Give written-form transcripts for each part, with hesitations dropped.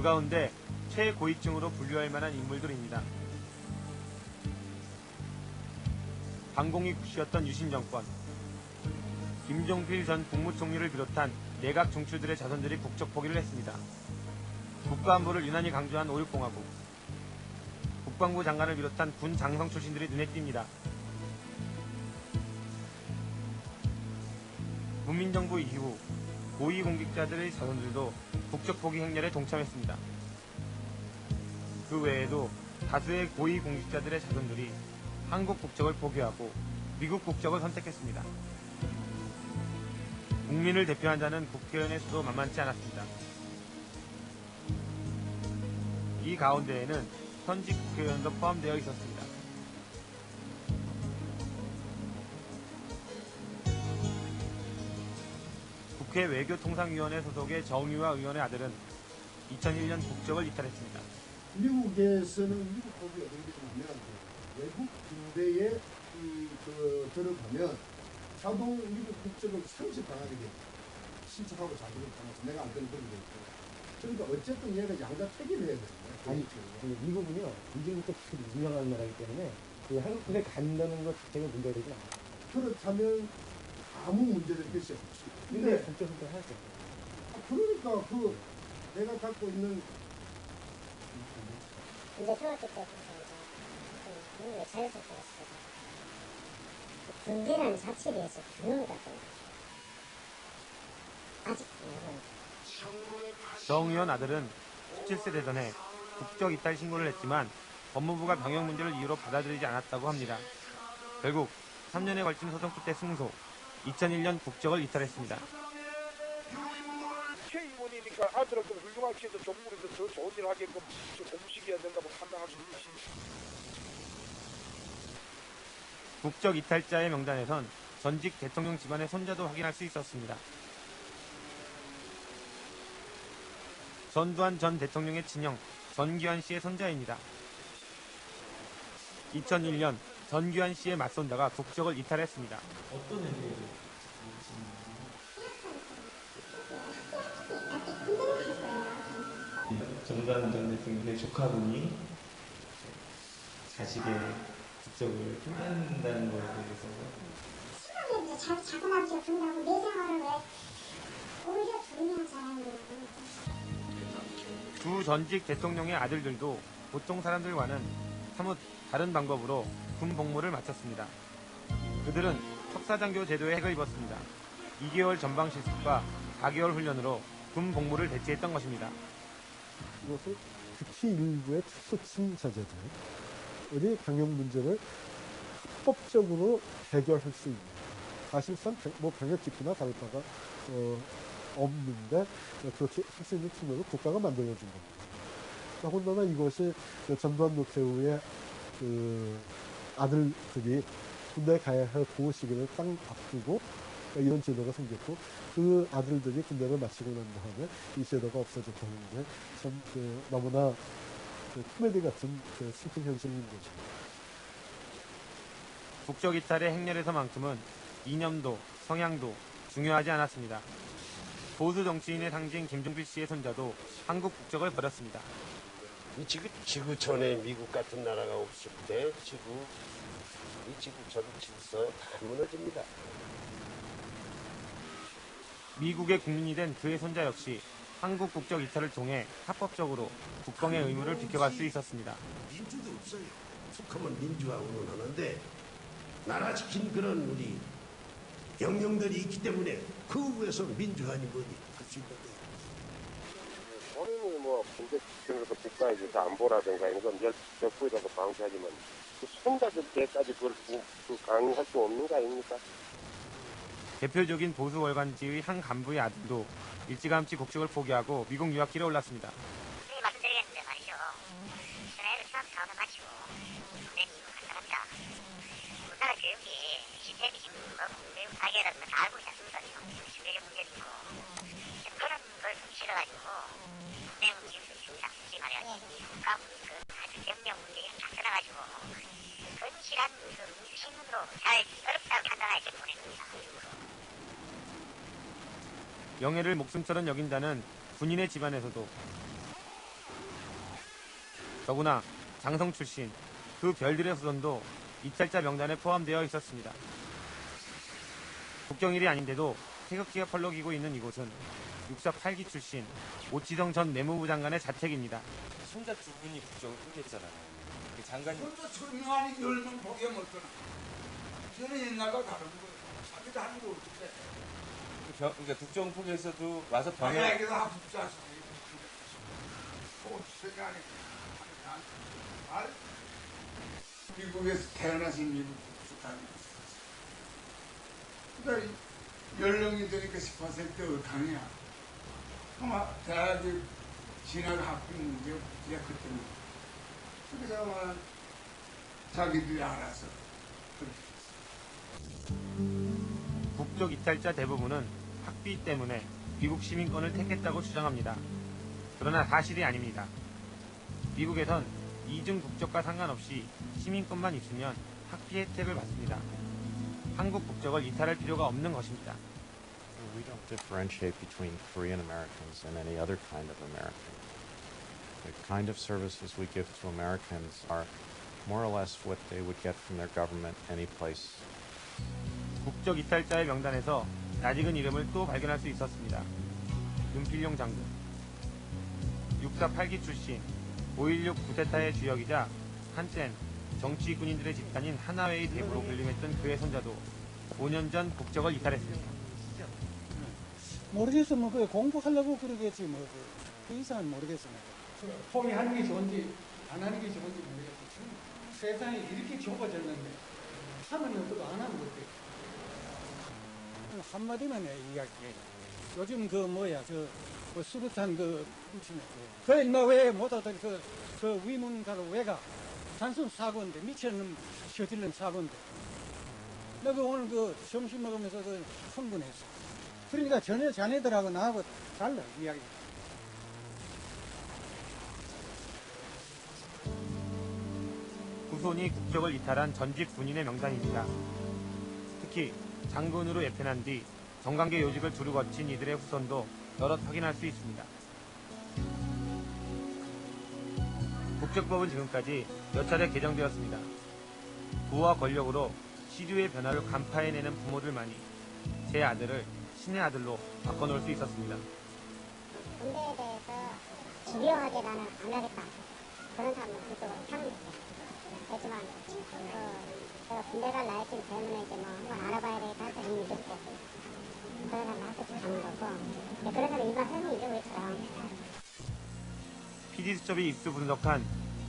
가운데 최고위층으로 분류할 만한 인물들입니다. 반공이 국시였던 유신 정권, 김종필 전 국무총리를 비롯한 내각 중추들의 자손들이 국적 포기를 했습니다. 국가안보를 유난히 강조한 5.16공화국, 국방부 장관을 비롯한 군 장성 출신들이 눈에 띕니다. 문민정부 이후 고위공직자들의 자손들도 국적 포기 행렬에 동참했습니다. 그 외에도 다수의 고위공직자들의 자손들이 한국 국적을 포기하고 미국 국적을 선택했습니다. 국민을 대표한다는 국회의원의 수도 만만치 않았습니다. 이 가운데에는 현직 국회의원도 포함되어 있었습니다. 국회 외교통상위원회 소속의 정의화 의원의 아들은 2001년 국적을 이탈했습니다. 미국에서는 미국 법이 어떤 게 있냐면 외국 군대에 들어가면 자동 미국 국적을 상시 당하게 돼요. 신청하고 자동으로 당해서 내가 안 되는 그런 게 있고. 그러니까 어쨌든 얘가 양자 택일을 해야 되거든요. 아니, 미국은요, 이제부터 유명한 나라이기 때문에 그 한국에 간다는 것 자체가 문제가 되지 않아요. 그렇다면 아무 문제될 것이 없지. 근데 국적 선택을 하죠. 그러니까 그 내가 갖고 있는 이제 초등학교 때부터 군대 자율성을 했어요. 군대라는 자체에 대해서 두려움이 갔어요. 아직 정 의원 아들은 17세 되전에 국적 이탈 신고를 했지만 법무부가 병역 문제를 이유로 받아들이지 않았다고 합니다. 결국 3년에 걸친 소송 끝에 승소, 2001년 국적을 이탈했습니다. K의원이니까 아들을 좀 훌륭하게 해서 전국에서 더 좋은 일을 하게끔 공식해야 된다고 판단할 수 있지. 국적 이탈자의 명단에선 전직 대통령 집안의 손자도 확인할 수 있었습니다. 전두환 전 대통령의 친형 전규환 씨의 손자입니다. 2001년 전규환 씨의 맞손자가 국적을 이탈했습니다. 어떤 의미로 전두환 전 대통령의 조카분이 자식의 국적을 핀다는 거에 대해서 시간에 자그마치 분다고 내 생활을 왜 오히려 두려운 사람이에요. 두 전직 대통령의 아들들도 보통 사람들과는 사뭇 다른 방법으로 군 복무를 마쳤습니다. 그들은 척사장교 제도의 획을 입었습니다. 2개월 전방 실습과 4개월 훈련으로 군 복무를 대체했던 것입니다. 이것을 특히 일부의 특수층 자제들이 병역 문제를 합법적으로 해결할 수 있는, 사실상 병역 지표나 다를 바가 없는데 그렇게 할 수 있는 측면을 국가가 만들어준 겁니다. 더군다나 이것이 전두환 노태우의 아들들이 군대에 가야 할 그 시기를 딱 앞두고 이런 제도가 생겼고, 그 아들들이 군대를 마치고 난 다음에 이 제도가 없어졌다는 게 참 너무나 코미디 같은 슬픈 현실인 거죠. 국적 이탈의 행렬에서만큼은 이념도 성향도 중요하지 않았습니다. 보수 정치인의 상징 김종필 씨의 손자도 한국 국적을 버렸습니다. 지구촌에 미국 같은 나라가 없을 때 이 지구촌 질서 다 무너집니다. 미국의 국민이 된 그의 손자 역시 한국 국적 이탈을 통해 합법적으로 국방의 의무를 비켜갈 수 있었습니다. 민주도 없어요. 툭하면 민주화 운운하는데 나라 지킨 그런 우리 영령들이 있기 때문에 그 위에서 민주화니 뭐니 할 수 있는데. 본인이 뭐 군대 지켜서 국가에 대해서 안보라든가 이런 건 멸부에다가 방치하지만 그 손자들께까지 그걸 강요할 수 없는 거 아닙니까? 대표적인 보수 월간지의 한 간부의 아들도 일찌감치 국적을 포기하고 미국 유학길에 올랐습니다. 말씀드리겠는데 말이죠. 애를 사업을 마치고 군대 미국 갔다 갑니다. 우리나라 교육이 시스템이 지금 군대 가게라는 걸 다 알고 있지 않습니까? 심리적 문제도 있고 그런 걸 싫어가지고 군대 지금 중상 솔직히 말해야지 국가 아주 명령 문제가 다 떠나가지고 건실한 신문으로 잘 어렵다고 판단하지 보냅니다. 영예를 목숨처럼 여긴다는 군인의 집안에서도 더구나 장성 출신 그 별들의 후손도 이탈자 명단에 포함되어 있었습니다. 국경일이 아닌데도 태극기가 펄럭이고 있는 이곳은 육사 8기 출신 오치성 전 내무부 장관의 자택입니다. 손자 두 분이 국정을 포기했잖아요. 장관님 혼자 설명하니 10명 포기하면 어떠나. 저는 옛날과 다른 거예요. 자기도 하는 거 없는데. 그러니까 국정 포기해서도 와서 병역 방해하기도 하고 싶지 생각하니 미국에서 태어나신 미국 국수단이 그러니까 연령이 되니까 18세 강이야. 아마 대학에 진학 학교 문제가 그때는 그래서 아마 자기들이 알아서 북쪽 이탈자 대부분은 학비 때문에 미국 시민권을 택했다고 주장합니다. 그러나 사실이 아닙니다. 미국에선 이중 국적과 상관없이 시민권만 있으면 학비 혜택을 받습니다. 한국 국적을 이탈할 필요가 없는 것입니다. We don't differentiate between Korean Americans and any other kind of American. The kind of services we give to Americans are more or less what they would get from their government any place. 국적 이탈자의 명단에서 낯익은 이름을 또 발견할 수 있었습니다. 윤필용 장군. 육사 8기 출신 5.16 쿠데타의 주역이자 한땐 정치 군인들의 집단인 하나회의 대부로 군림했던 그의 손자도 5년 전 국적을 이탈했습니다. 모르겠어. 뭐, 그 공부하려고 그러겠지. 뭐, 그 이상은 모르겠어. 포기하는 게 좋은지, 안 하는 게 좋은지 모르겠어. 지금 세상이 이렇게 좁아졌는데, 하면 어떻고 안 하면 어때? 한마디만 이야기해. 요즘 그 뭐야, 그 수류탄 그 인마 왜 못하던 그 위문가로 왜가? 단순 사고인데, 미쳐는 저질른 사고인데. 내가 오늘 그 점심 먹으면서 그 흥분했어. 그러니까 전에 자네들하고 나하고 달라, 이야기. 후손이 국적을 이탈한 전직 군인의 명단입니다. 특히 장군으로 예편한 뒤 정관계 요직을 두루 거친 이들의 후손도 여럿 확인할 수 있습니다. 국적법은 지금까지 몇 차례 개정되었습니다. 부와 권력으로 시류의 변화를 간파해내는 부모들만이 제 아들을 신의 아들로 바꿔놓을 수 있었습니다. 군대에 대해서 집요하게 나는 안 하겠다. 그런 사람은 그쪽으로 편합니다. 하지만 제가 군대 갈 나이쯤 되면 이제 뭐 한번 알아봐야 되겠다 할 때 이미 늦고 그런 사람은 학교에 가는 거고 그런 사람은 일반 사람이죠 우리처럼. PD수첩이 입수 분석한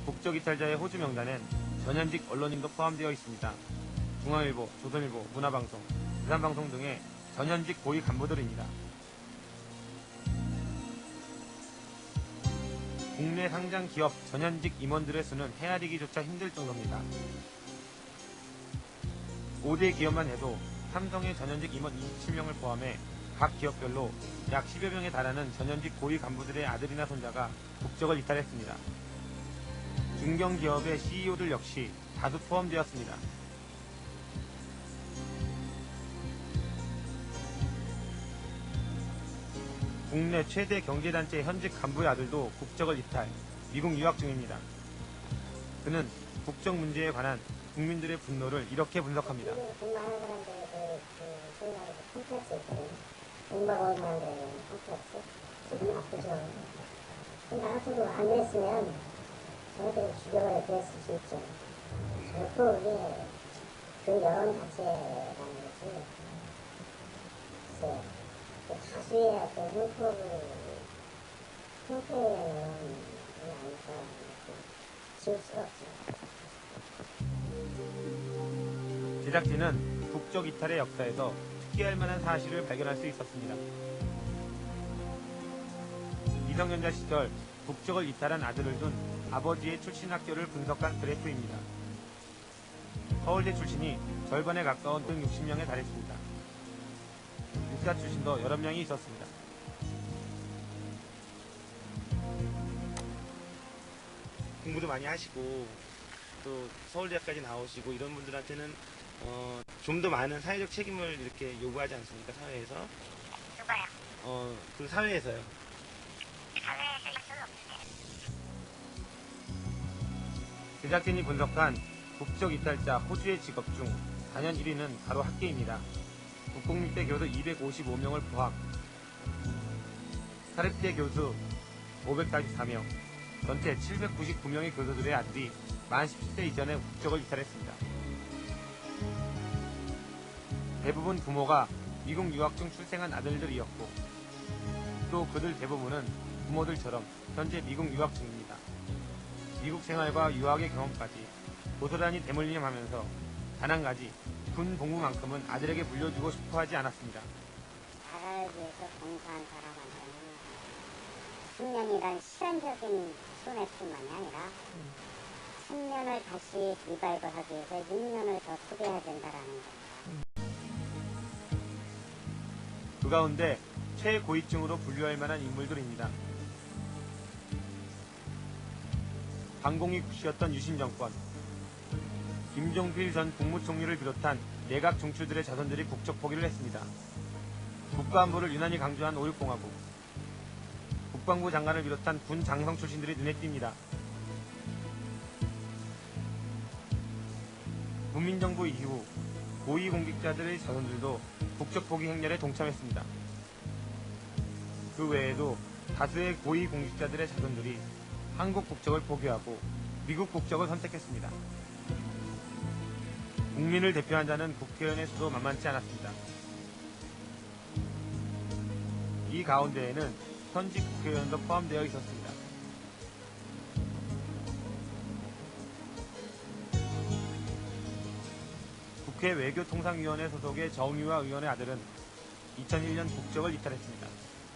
국적 이탈자의 호주 명단엔 전현직 언론인도 포함되어 있습니다. 중앙일보, 조선일보, 문화방송, 부산방송 등의 전현직 고위 간부들입니다. 국내 상장 기업 전현직 임원들의 수는 헤아리기조차 힘들 정도입니다. 5대 기업만 해도 삼성의 전현직 임원 27명을 포함해 각 기업별로 약 10여 명에 달하는 전현직 고위 간부들의 아들이나 손자가 국적을 이탈했습니다. 중견기업의 CEO들 역시 다수 포함되었습니다. 국내 최대 경제단체 현직 간부의 아들도 국적을 이탈, 미국 유학 중입니다. 그는 국적 문제에 관한 국민들의 분노를 이렇게 분석합니다. 공부하는 사람들의 컴플렉스 있거든요. 공부하고 있는 사람들의 컴플렉스. 기분이 나쁘죠. 나 같아도 안 그랬으면 저희들이 죽여버려 그랬을 수 있죠. 결코 이게 그 여론 자체라는 것이 글쎄 다수의 어떤 형태의 여론이 아닐까 지울 수가 없죠. 제작진은 국적 이탈의 역사에서 특이할 만한 사실을 발견할 수 있었습니다. 미성년자 시절 국적을 이탈한 아들을 둔 아버지의 출신 학교를 분석한 그래프입니다. 서울대 출신이 절반에 가까운 등 60명에 달했습니다. 육사 출신도 여러 명이 있었습니다. 공부도 많이 하시고 또 서울대학까지 나오시고 이런 분들한테는 좀 더 많은 사회적 책임을 이렇게 요구하지 않습니까? 사회에서? 누가요? 그 사회에서요. 사회에서 있을 수 없는데. 제작진이 분석한 국적 이탈자 호주의 직업 중 단연 1위는 바로 학계입니다. 국공립대 교수 255명을 포함, 사립대 교수 544명, 전체 799명의 교수들의 아들이 만 17세 이전에 국적을 이탈했습니다. 대부분 부모가 미국 유학 중 출생한 아들들이었고, 또 그들 대부분은 부모들처럼 현재 미국 유학 중입니다. 미국 생활과 유학의 경험까지 고스란히 대물림하면서 단 한 가지 군 복무만큼은 아들에게 물려주고 싶어 하지 않았습니다. 나라를 위해서 봉사한 사람한테는 10년이란 시간적인 손해뿐만이 아니라 1000년을 다시 리바이벌하기 위해서 6년을 더 투자해야 된다라는 거. 그 가운데 최고위층으로 분류할 만한 인물들입니다. 방공이 굿이었던 유신 정권, 김종필 전 국무총리를 비롯한 내각 중추들의 자손들이 국적 포기를 했습니다. 국가안보를 유난히 강조한 5.16공화국, 국방부 장관을 비롯한 군 장성 출신들이 눈에 띕니다. 문민정부 이후 고위공직자들의 자손들도 국적 포기 행렬에 동참했습니다. 그 외에도 다수의 고위공직자들의 자손들이 한국 국적을 포기하고 미국 국적을 선택했습니다. 국민을 대표한다는 국회의원의 수도 만만치 않았습니다. 이 가운데에는 현직 국회의원도 포함되어 있었습니다. 국회 외교통상위원회 소속의 정의화 의원의 아들은 2001년 국적을 이탈했습니다.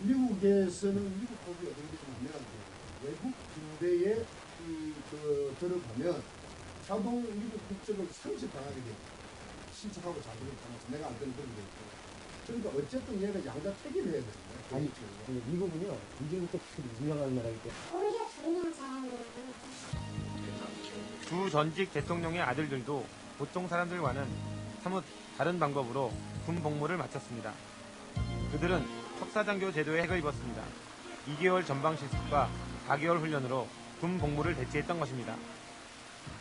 미국에서는 미국 법이 어떤 게 좀 유명한데 외국 군대에 들어가면 자동 미국 국적을 상실당하게 돼요. 신청하고 자동으로 당해서 내가 안 되는 그런 게 있고. 그러니까 어쨌든 얘가 양자 택일을 해야 되거든요. 아니, 미국은요, 굉장히 유명한 나라이기 때문에. 오히려 중요한 사람들은 두 전직 대통령의 아들들도 보통 사람들과는 사뭇 다른 방법으로 군 복무를 마쳤습니다. 그들은 척사장교 제도에 핵을 입었습니다. 2개월 전방 실습과 4개월 훈련으로 군 복무를 대체했던 것입니다.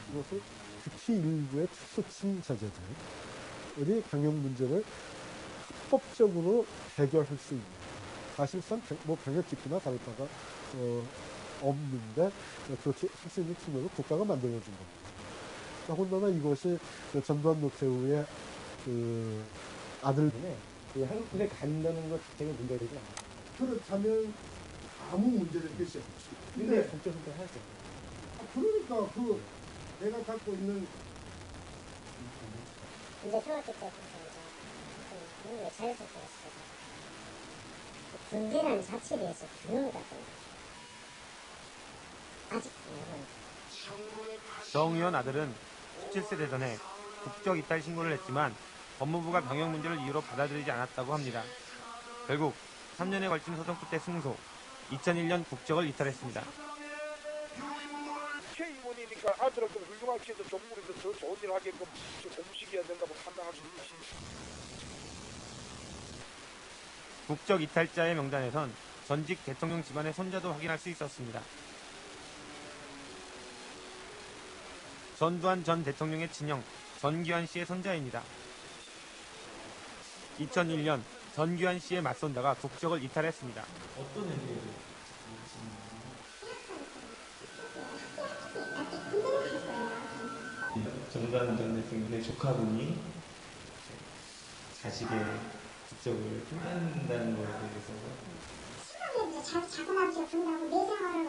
이것을 특히 일부의 특수층 자제들이 강력 문제를 합법적으로 해결할 수 있는, 사실상 병역 직구나 다를 바가 없는데 그렇게 할 수 있는 측면을 국가가 만들어준 겁니다. 혼자나 이것이 전두환 노태우의 아들 한국에 간다는 것 자체가 문제가 되지 않아요. 그렇다면 아무 문제를 결시 없지. 근데 국적 선택하죠. 그러니까 내가 갖고 있는 이제 중학교 때부터 이제 미국에 자유스럽게 군대라는 자체에 대해서 두려움이 갔거든요. 아직 두려워요. 정 의원 아들은 17세 되전에 국적 이탈 신고를 했지만 법무부가 병역 문제를 이유로 받아들이지 않았다고 합니다. 결국 3년에 걸친 소송 끝에 승소, 2001년 국적을 이탈했습니다. 국회의원이니까 아들한테 훌륭하게 해서 전문에서 더 좋은 일 하게끔 공식이어야 된다 뭐 판단할 수 있지. 국적 이탈자의 명단에선 전직 대통령 집안의 손자도 확인할 수 있었습니다. 전두환 전 대통령의 친형 전규환 씨의 손자입니다. 2001년 전규환 씨의 맞손자가 국적을 이탈했습니다. 어떤 의미를 전두환 전 대통령의 조카분이 자식의 국적을 푼다는 거에 대해서 자꾸 나한테 준다고 내 생활을